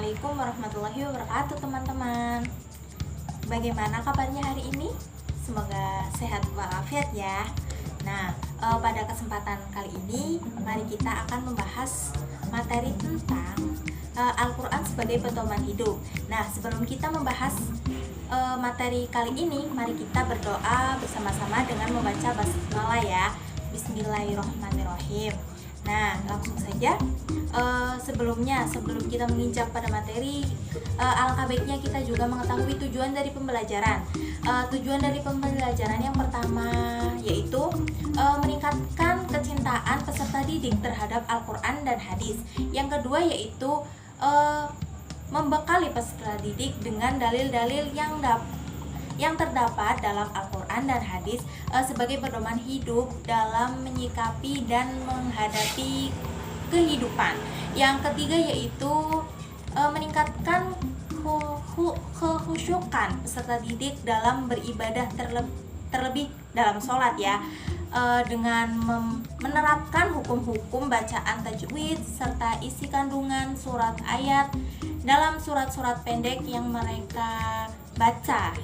Assalamualaikum warahmatullahi wabarakatuh teman-teman. Bagaimana kabarnya hari ini? Semoga sehat walafiat ya. Pada kesempatan kali ini mari kita akan membahas materi tentang Al-Quran sebagai pedoman hidup. Nah, sebelum kita membahas materi kali ini, mari kita berdoa bersama-sama dengan membaca basmalah ya. Bismillahirrahmanirrahim. Nah, langsung saja. Sebelum kita menginjak pada materi, alangkah baiknya kita juga mengetahui tujuan dari pembelajaran. Tujuan dari pembelajaran yang pertama yaitu meningkatkan kecintaan peserta didik terhadap Al-Quran dan hadis. Yang kedua yaitu membekali peserta didik dengan dalil-dalil yang terdapat dalam Al-Quran dan hadis sebagai pedoman hidup dalam menyikapi dan menghadapi kehidupan. Yang ketiga yaitu meningkatkan kekhusyukan peserta didik dalam beribadah, terlebih dalam sholat ya, dengan menerapkan hukum-hukum bacaan tajwid serta isi kandungan surat ayat dalam surat-surat pendek yang mereka baca.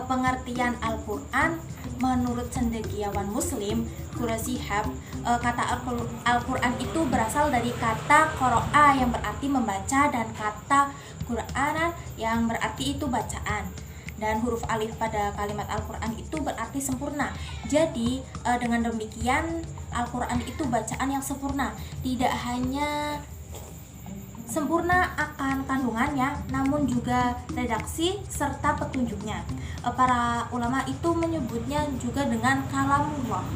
Pengertian Al-Quran menurut cendekiawan Muslim Qurashihab, kata Al-Quran itu berasal dari kata qoro'a yang berarti membaca dan kata Qur'anan yang berarti itu bacaan, dan huruf alif pada kalimat Al-Quran itu berarti sempurna. Jadi dengan demikian Al-Quran itu bacaan yang sempurna, tidak hanya sempurna akan kandungannya, namun juga redaksi serta petunjuknya. Para ulama itu menyebutnya juga dengan kalamullah.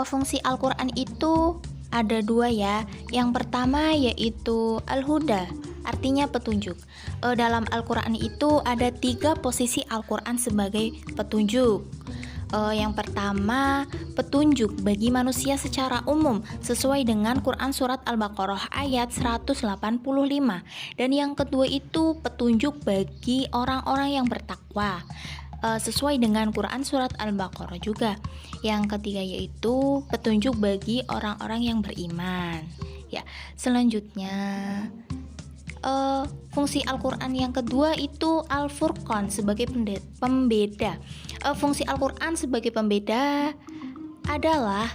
Fungsi Al-Quran itu ada dua ya. Yang pertama yaitu Al-Huda, artinya petunjuk. Dalam Al-Quran itu ada 3 posisi Al-Quran sebagai petunjuk. Yang pertama, petunjuk bagi manusia secara umum sesuai dengan Quran Surat Al-Baqarah ayat 185. Dan yang kedua itu petunjuk bagi orang-orang yang bertakwa sesuai dengan Quran Surat Al-Baqarah juga. Yang ketiga yaitu petunjuk bagi orang-orang yang beriman. Ya, selanjutnya fungsi Al-Quran yang kedua itu Al-Furqan sebagai pembeda. Fungsi Al-Quran sebagai pembeda adalah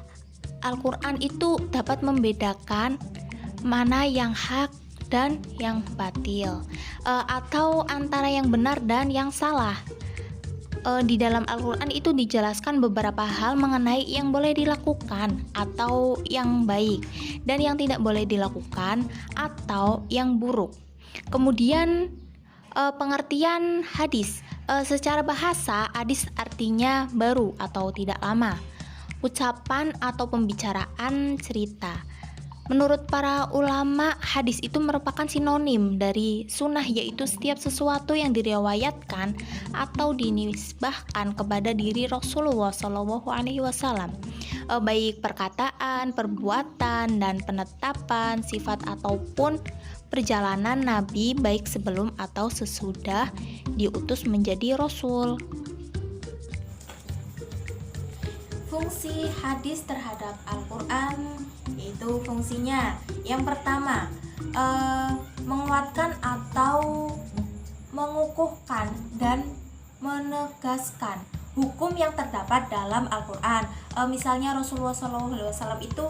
Al-Quran itu dapat membedakan mana yang hak dan yang batil, atau antara yang benar dan yang salah. Di dalam Al-Quran itu dijelaskan beberapa hal mengenai yang boleh dilakukan atau yang baik, dan yang tidak boleh dilakukan atau yang buruk. Kemudian pengertian hadis. Secara bahasa, hadis artinya baru atau tidak lama, ucapan atau pembicaraan cerita. Menurut para ulama, hadis itu merupakan sinonim dari sunnah, yaitu setiap sesuatu yang diriwayatkan atau dinisbahkan kepada diri Rasulullah SAW, baik perkataan, perbuatan, dan penetapan sifat ataupun perjalanan Nabi baik sebelum atau sesudah diutus menjadi Rasul. Fungsi hadis terhadap Al-Quran yaitu fungsinya yang pertama, menguatkan atau mengukuhkan dan menegaskan hukum yang terdapat dalam Al-Quran. Misalnya Rasulullah SAW itu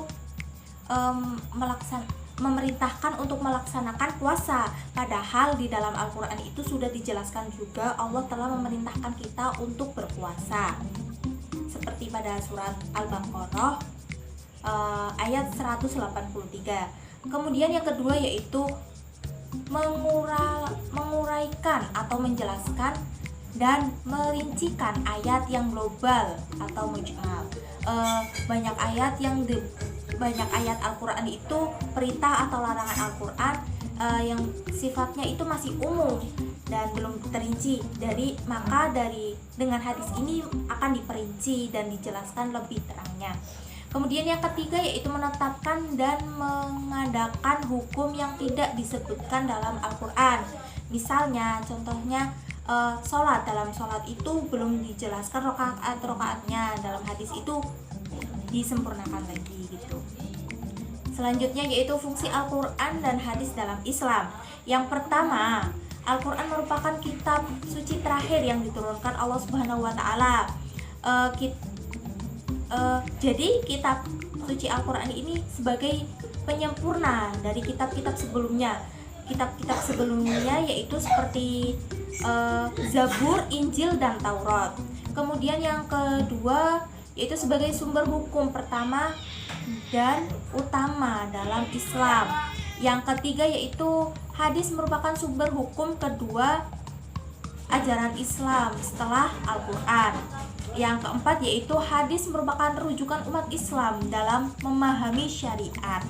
memerintahkan untuk melaksanakan puasa, padahal di dalam Al-Quran itu sudah dijelaskan juga Allah telah memerintahkan kita untuk berpuasa, seperti pada surat Al-Baqarah ayat 183. Kemudian yang kedua yaitu menguraikan atau menjelaskan dan merincikan ayat yang global atau mujmal. Banyak ayat Al-Quran itu perintah atau larangan Al-Quran yang sifatnya itu masih umum dan belum terinci. Dengan hadis ini akan diperinci dan dijelaskan lebih terangnya. Kemudian yang ketiga yaitu menetapkan dan mengadakan hukum yang tidak disebutkan dalam Al-Quran. Misalnya, contohnya sholat. Dalam sholat itu belum dijelaskan rokaat-rokaatnya, dalam hadis itu disempurnakan lagi gitu. Selanjutnya yaitu fungsi Al-Quran dan hadis dalam Islam. Yang pertama, Al-Quran merupakan kitab suci terakhir yang diturunkan Allah Subhanahu wa Ta'ala. Jadi kitab suci Al-Quran ini sebagai penyempurna dari kitab-kitab sebelumnya. Kitab-kitab sebelumnya yaitu seperti Zabur, Injil, dan Taurat. Kemudian yang kedua yaitu sebagai sumber hukum pertama dan utama dalam Islam. Yang ketiga yaitu hadis merupakan sumber hukum kedua ajaran Islam setelah Al-Quran. Yang keempat yaitu hadis merupakan rujukan umat Islam dalam memahami syariat.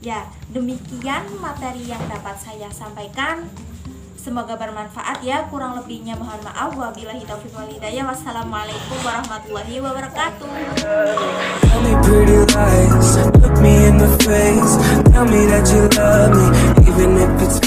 Ya, demikian materi yang dapat saya sampaikan. Semoga bermanfaat ya. Kurang lebihnya mohon maaf. Wabillahi taufiq wal hidayah. Wassalamualaikum warahmatullahi wabarakatuh. Tell me pretty lies, look me in the face, tell me that you love me, even if it's